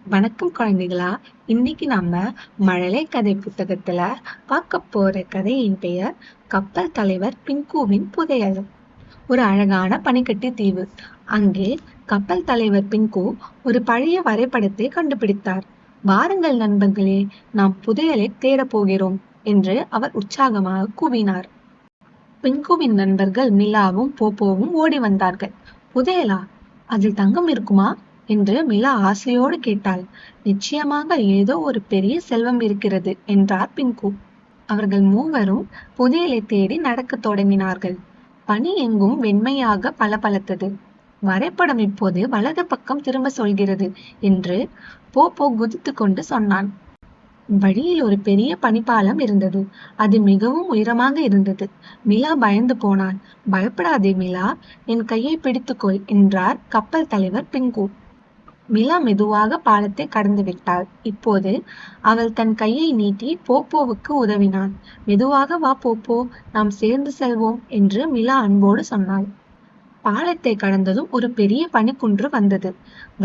வணக்கம் குழந்தைகளா. இன்னைக்கு நம்ம மழலை கதை புத்தகத்துல பார்க்க போற கதையின் பெயர் கப்பல் தலைவர் பின்குவின் புதையல். ஒரு அழகான பனிக்கட்டி தீவு. அங்கே கப்பல் தலைவர் பின்கு ஒரு பழைய வரைபடத்தை கண்டுபிடித்தார். வாருங்கள் நண்பர்களே, நாம் புதையலை தேடப் போகிறோம் என்று அவர் உற்சாகமாக கூவினார். பின்குவின் நண்பர்கள் மிலாவும் போப்போவும் ஓடி வந்தார்கள். புதையலா? அதில் தங்கம் இருக்குமா என்று மிலா ஆசையோடு கேட்டாள். நிச்சயமாக ஏதோ ஒரு பெரிய செல்வம் இருக்கிறது என்றார் பின்கு. அவர்கள் மூவரும் புதையலை தேடி நடக்கத் தொடங்கினார்கள். பனி எங்கும் வெண்மையாக பளபளத்தது. வரைபடம் இப்போது வலது பக்கம் திரும்ப சொல்கிறது என்று போப்போ குதித்து கொண்டு சொன்னான். வழியில் ஒரு பெரிய பனிப்பாலம் இருந்தது. அது மிகவும் உயரமாக இருந்தது. மிலா பயந்து போனாள். பயப்படாதே மிலா, என் கையை பிடித்துக்கொள் என்றார் கப்பல் தலைவர் பின்கு. மிலா மெதுவாக பாலத்தை கடந்து விட்டாள். இப்போது அவள் தன் கையை நீட்டி போப்போவுக்கு உதவினாள். மெதுவாக வா போப்போ, நாம் சேர்ந்து செல்வோம் என்று மிலா அன்போடு சொன்னாள். பாலத்தை கடந்ததும் ஒரு பெரிய பனிக்குன்று வந்தது.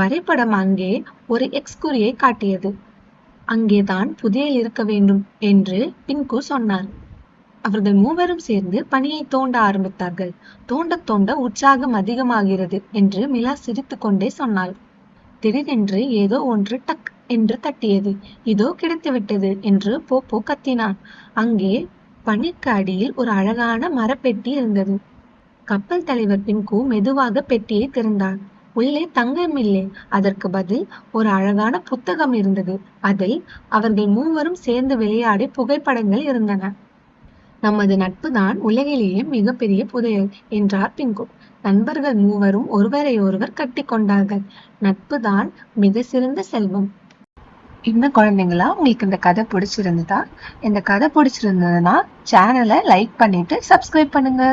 வரைபடம் அங்கே ஒரு எக்ஸ் குறியை காட்டியது. அங்கேதான் புதையல் இருக்க வேண்டும் என்று பின்கு சொன்னார். அவர்கள் மூவரும் சேர்ந்து பனியை தோண்ட ஆரம்பித்தார்கள். தோண்ட தோண்ட உற்சாகம் அதிகமாகிறது என்று மிலா சிரித்து கொண்டே சொன்னாள். திடீரென்று ஏதோ ஒன்று டக் என்று தட்டியது. இதோ கிடைத்துவிட்டது என்று போப்போ கத்தினான். அங்கே பனிக்கு அடியில் ஒரு அழகான மரப்பெட்டி இருந்தது. கப்பல் தலைவர் பின்கு மெதுவாக பெட்டியை திறந்தார். உள்ளே தங்கம் இல்லை, அதற்கு பதில் ஒரு அழகான புத்தகம் இருந்தது. அதில் அவர்கள் மூவரும் சேர்ந்து விளையாடி புகைப்படங்கள் இருந்தன. நமது நட்பு தான் உலகிலேயே மிகப்பெரிய புதையல் என்றார் பின்கு. நண்பர்கள் மூவரும் ஒருவரை ஒருவர் கட்டி கொண்டார்கள். நட்பு தான் மிக சிறந்த செல்வம். என்ன குழந்தைங்களா, உங்களுக்கு இந்த கதை பிடிச்சிருந்ததா? இந்த கதை பிடிச்சிருந்ததுன்னா சேனலை லைக் பண்ணிட்டு சப்ஸ்கிரைப் பண்ணுங்க.